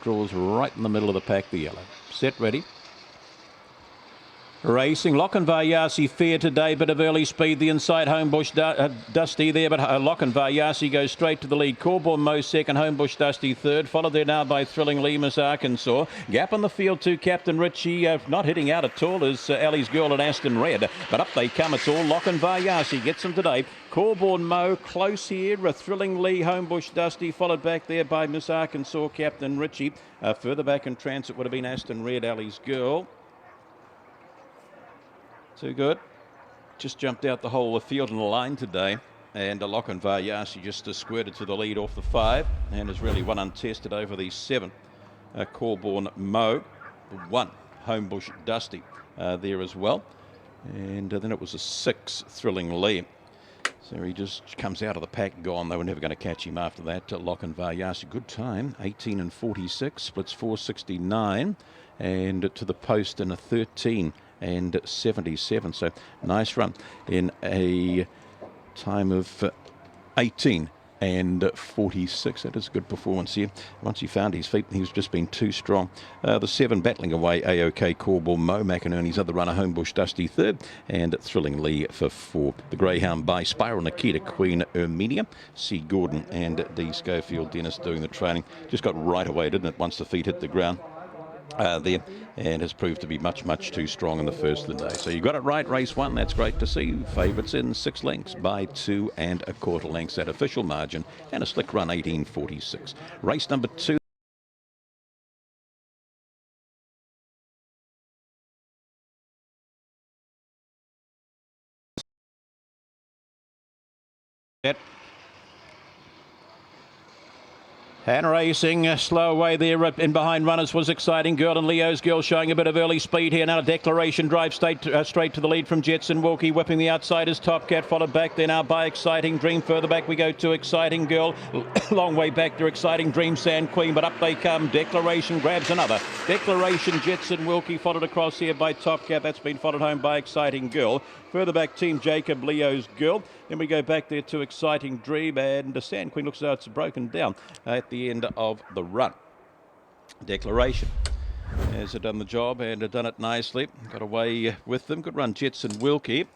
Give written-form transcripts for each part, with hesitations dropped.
draws right in the middle of the pack, the yellow. Set, ready. Racing, Lochinvar fair today, bit of early speed, the inside Homebush Dusty there, but Lochinvar goes straight to the lead. Corborn Mo second, Homebush Dusty third, followed there now by Thrilling Lemus Arkansas. Gap on the field to Captain Richie, not hitting out at all is Ali's Girl and Aston Red, but up they come, it's all Lochinvar gets them today. Corborn Mo close here, Thrilling Lee, Homebush Dusty, followed back there by Miss Arkansas, Captain Richie. Further back in transit would have been Aston Red, Ali's Girl. Too good. Just jumped out the whole of the field in the line today. And Lochinvar just squirted to the lead off the 5 and has really won untested over the 7. Corborn Mo, 1. Homebush Dusty there as well. And then it was a 6, Thrilling Lee. So he just comes out of the pack, gone. They were never going to catch him after that. Lochinvar, good time, 18 and 46, splits 469, and to the post in a 13 and 77. So nice run in a time of 18 and 46. That is a good performance here. Once he found his feet, he's just been too strong. The 7 battling away, AOK Corborn Mo, McInerney's other runner, Homebush Dusty third, and Thrilling Lee for 4. The Greyhound by Spiral Nikita Queen Erminia, C. Gordon and D. Schofield Dennis doing the training. Just got right away, didn't it, once the feet hit the ground. There, and has proved to be much too strong in the first of the day. So you got it right, race 1. That's great to see. Favourites in 6 lengths by 2 1/4 lengths at official margin, and a slick run 18.46. Race number 2. And racing, slow away there in behind runners was Exciting Girl, and Leo's Girl showing a bit of early speed here. Now a Declaration drive straight to the lead from Jetson Wilkie, whipping the outside is Top Cat, followed back there now by Exciting Dream. Further back we go to Exciting Girl, long way back to Exciting Dream, Sand Queen, but up they come. Declaration grabs another. Declaration, Jetson Wilkie, followed across here by Top Cat. That's been followed home by Exciting Girl. Further back, Team Jacob, Leo's Girl. Then we go back there to Exciting Dream, and the Sand Queen looks as though it's broken down at the end of the run. Declaration has done the job and done it nicely. Got away with them. Good run, Jetson Wilkie.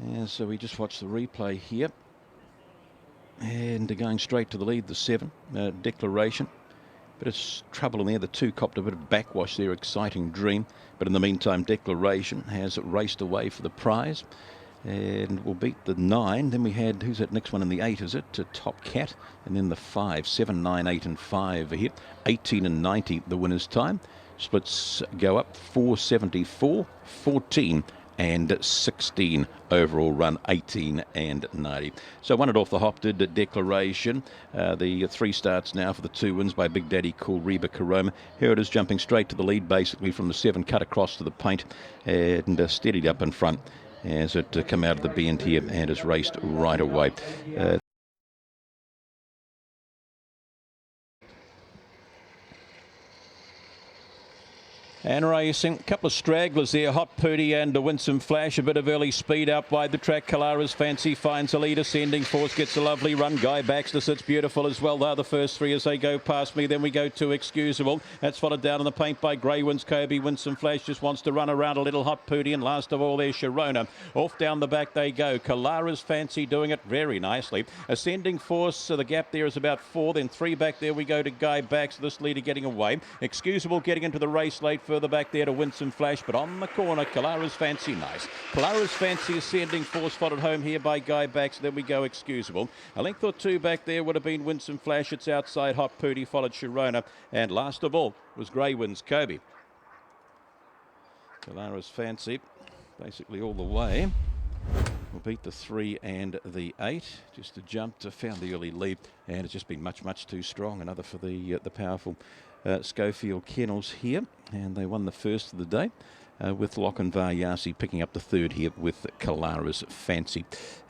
And so we just watch the replay here. And going straight to the lead, the 7, Declaration. Bit of trouble in there. The 2 copped a bit of backwash there, Exciting Dream. But in the meantime, Declaration has raced away for the prize and will beat the 9. Then we had, who's that next one in the 8, is it? Top Cat. And then the 5, 7, 9, 8 and 5 here. 18 and 90 the winner's time. Splits go up 474, 14 and 16 overall run, 18 and 90. So won it off the hop, did Declaration. The 3 starts now for the 2 wins by Big Daddy Cool Reba Karoma. Here it is jumping straight to the lead basically from the 7, cut across to the paint and steadied up in front as it come out of the bend here and is raced right away. And racing, a couple of stragglers there, Hot Pooty and the Winsome Flash, a bit of early speed out wide the track. Kalara's Fancy finds a lead, Ascending Force gets a lovely run. Guy Baxter sits beautiful as well. They're the first 3 as they go past me. Then we go to Excusable. That's followed down in the paint by Grey Winds Kobe. Winsome Flash just wants to run around a little. Hot Pooty, and last of all there's Sharona. Off down the back they go. Kalara's Fancy doing it very nicely. Ascending Force, so the gap there is about 4. Then 3 back there we go to Guy Baxter. This leader getting away. Excusable getting into the race late. Further back there to Winsome Flash, but on the corner, Kalara's Fancy, nice. Kalara's Fancy, Ascending Force, followed home here by Guy Baxter. Then we go Excusable. A length or 2 back there would have been Winsome Flash. It's outside Hot Pooty, followed Sharona, and last of all was Grey Winds Kobe. Kalara's Fancy, basically all the way. Will beat the 3 and the 8. Just a jump to found the early lead, and it's just been much too strong. Another for the powerful Schofield Kennels here, and they won the first of the day with Lochinvar picking up the 3rd here with Kalara's Fancy.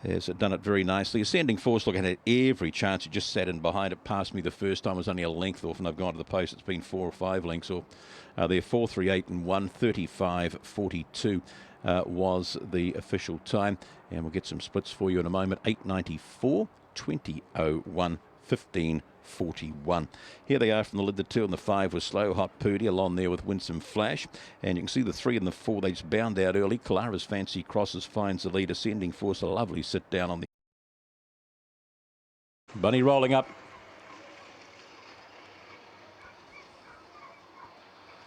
Has done it very nicely. Ascending Force looking at every chance. It just sat in behind it, passed me the first time. It was only a length off, and I've gone to the post. It's been 4 or 5 lengths off. They're 4, 3, 8 and 1, 35, 42. Was the official time, and we'll get some splits for you in a moment. 8.94, 20.01, 15, 41. Here they are from the lid. The 2 and the 5 was Slow Hot Pooty along there with Winsome Flash. And you can see the 3 and the 4, they just bound out early. Clara's Fancy Crosses finds the lead. Ascending Force, a lovely sit down on the Bunny rolling up.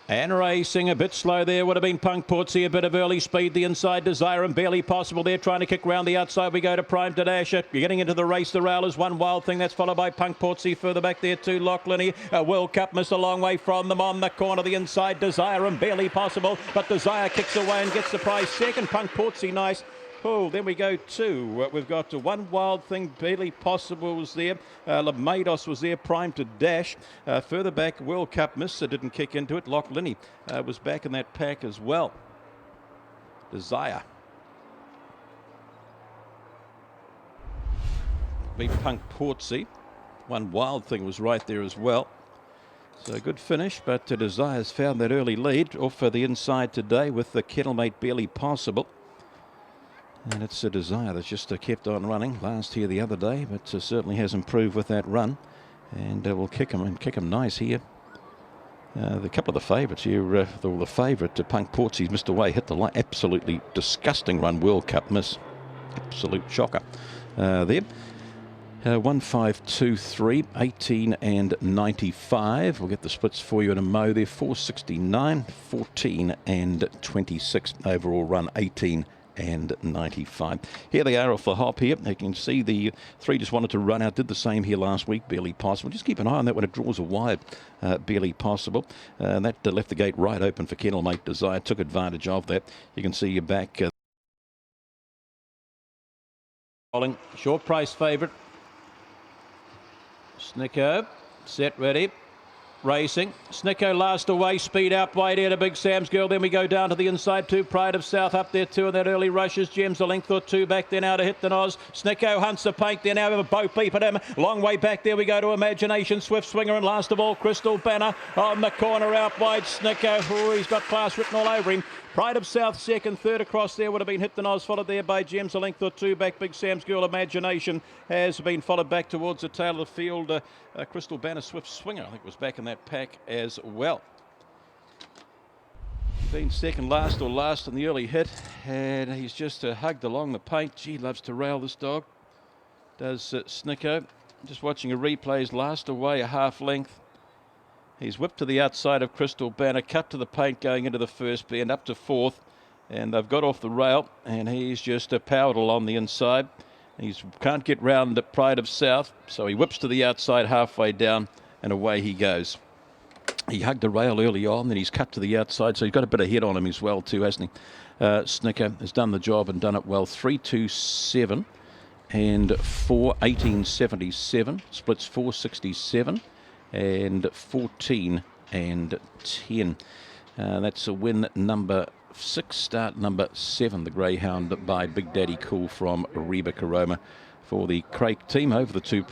And racing a bit slow there would have been Punk Portsy, a bit of early speed, the inside Desire and Barely Possible there, trying to kick round the outside. We go to Prime to Dash it. You're getting into the race. The rail is One Wild Thing. That's followed by Punk Portsy. Further back there to Lachlan. World Cup missed a long way from them on the corner. The inside Desire and Barely Possible, but Desire kicks away and gets the prize. Second Punk Portsy, nice. Oh, then we go to, we've got One Wild Thing, Barely Possible was there. Mados was there, Prime to Dash. Further back, World Cup Mister didn't kick into it. Lachlan was back in that pack as well. Desire. Beat Punk Portsy. One Wild Thing was right there as well. So a good finish, but Desire's found that early lead off the inside today with the Kettlemate Barely Possible. And it's a Desire that's just kept on running. Last here the other day, but certainly has improved with that run. And we'll kick him nice here. The couple of the favourites here, the favourite to Punk Portsy's missed away, hit the line. Absolutely disgusting run, World Cup miss. Absolute shocker there. 1, 5, 2, 3, 18 and 95. We'll get the splits for you in a mo there. 469, 14 and 26. Overall run 18 and 95. Here they are off the hop here. You can see the 3 just wanted to run out. Did the same here last week. Barely Possible. Just keep an eye on that when it draws a wide. Barely Possible. That left the gate right open for Kettlemate Desire. Took advantage of that. You can see your back. Short price favourite. Snicko. Set ready. Racing. Snicko last away, speed out wide here to Big Sam's Girl. Then we go down to the inside too. Pride of South up there too, and that early rushes. Gems a length or two back there now to hit the Noz. Snicko hunts the paint there now with a bow peep at him. Long way back there we go to Imagination, Swift Swinger, and last of all Crystal Banner on the corner out wide. Snicko, oh, he's got class written all over him. Pride of South second, third across there would have been Hit the Noz, followed there by Gems a length or two back. Big Sam's Girl Imagination has been followed back towards the tail of the field. Crystal Banner, Swift Swinger, I think was back in that pack as well. Been second last or last in the early hit, and he's just hugged along the paint. Gee, loves to rail this dog. Does Snicko. Just watching a replay, he's last away a half length. He's whipped to the outside of Crystal Banner, cut to the paint going into the first bend, up to fourth, and they've got off the rail, and he's just powered along the inside. He can't get round the Pride of South, so he whips to the outside halfway down, and away he goes. He hugged the rail early on, then he's cut to the outside, so he's got a bit of head on him as well too, hasn't he? Snicko has done the job and done it well. 327 and 1877, splits 467. And 14 and 10. That's a win number 6, start number 7, the Greyhound by Big Daddy Cool from Reba Karoma for the Craig team over the 2.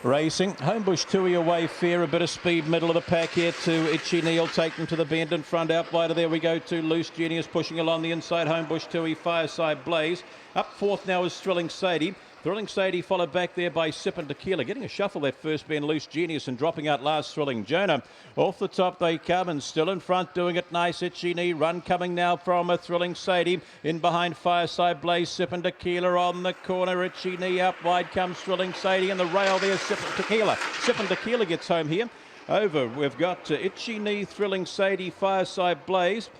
Racing, Homebush Tui away fair, a bit of speed, middle of the pack here to Itchy Neil, take them to the bend in front, out wider there we go to Loose Genius, pushing along the inside, Homebush Tui, Fireside Blaze. Up fourth now is Thrilling Sadie. Thrilling Sadie followed back there by Sip and Tequila. Getting a shuffle that first bend, Loose Genius, and dropping out last Thrilling Jonah. Off the top they come and still in front doing it nice. Itchy Knee run coming now from a Thrilling Sadie. In behind Fireside Blaze, Sip and Tequila on the corner. Itchy Knee up wide comes Thrilling Sadie, and the rail there, Sip and Tequila. Sip and Tequila gets home here. Over, we've got Itchy Knee, Thrilling Sadie, Fireside Blaze.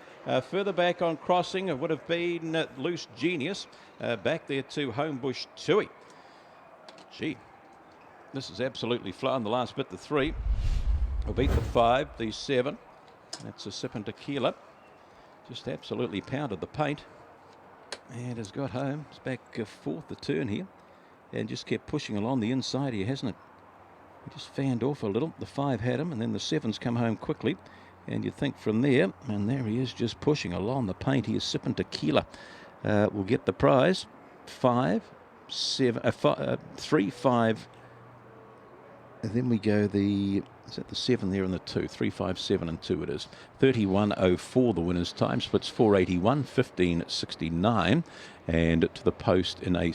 Further back on crossing, it would have been Loose Genius. Back there to Homebush Tui. Gee, this is absolutely flying. The last bit, the 3. Will beat the 5, the 7. That's a Sip and Tequila. Just absolutely pounded the paint. And has got home. It's back fourth the turn here. And just kept pushing along the inside here, hasn't it? He just fanned off a little. The 5 had him, and then the 7's come home quickly. And you'd think from there, and there he is just pushing along the paint here, Sip and Tequila. Will get the prize. 5, 7, 3, 5. And then we go the Is that the 7 there and the 2? 357 and 2 it is. 31.04 the winner's time. Splits 481, 15.69. And to the post in a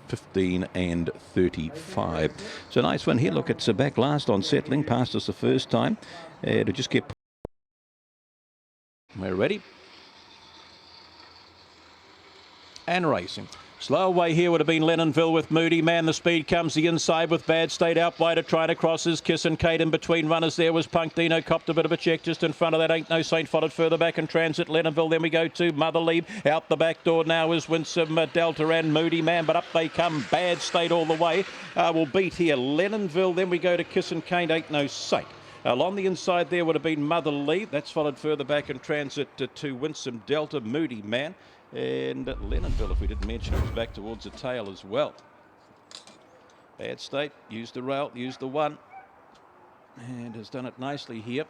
15 and 35. So nice one here. Look, it's back last on settling. Passed us the first time. To just get... We're ready. And racing. Slow away here would have been Lennonville with Moody Man. The speed comes the inside with Bad State out wider trying to cross his Kiss and Kate. In between runners there was Punk Dino. Copped a bit of a check just in front of that. Ain't No Saint followed further back in transit. Lennonville. Then we go to Mother Leave. Out the back door now is Winsome Delta and Moody Man. But up they come. Bad State all the way. Will beat here Lennonville. Then we go to Kiss and Kate. Ain't No Saint. Along the inside there would have been Mother Leave. That's followed further back in transit to Winsome Delta, Moody Man. And Lennonville, if we didn't mention it, was back towards the tail as well. Bad State used the rail, used the 1, and has done it nicely here.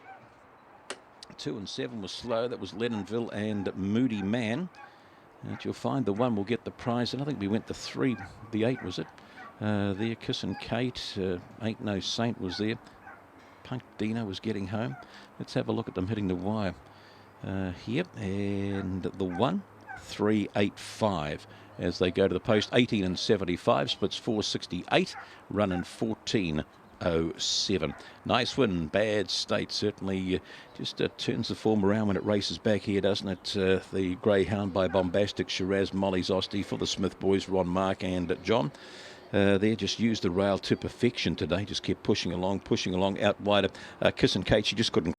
2 and 7 was slow. That was Lennonville and Moody Man. And you'll find the 1 will get the prize. And I think we went the 3, the 8 was it? There, Kiss and Kate. Ain't No Saint was there. Punk Dino was getting home. Let's have a look at them hitting the wire here. And the 1. 385 as they go to the post. 18 and 75, splits 468, running 14.07. Nice win. Bad State certainly just turns the form around when it races back here, doesn't it? The Greyhound by Bombastic, Shiraz, Molly's Ostie for the Smith boys, Ron, Mark and John. They just used the rail to perfection today. Just kept pushing along out wider. Kiss and Kate, she just couldn't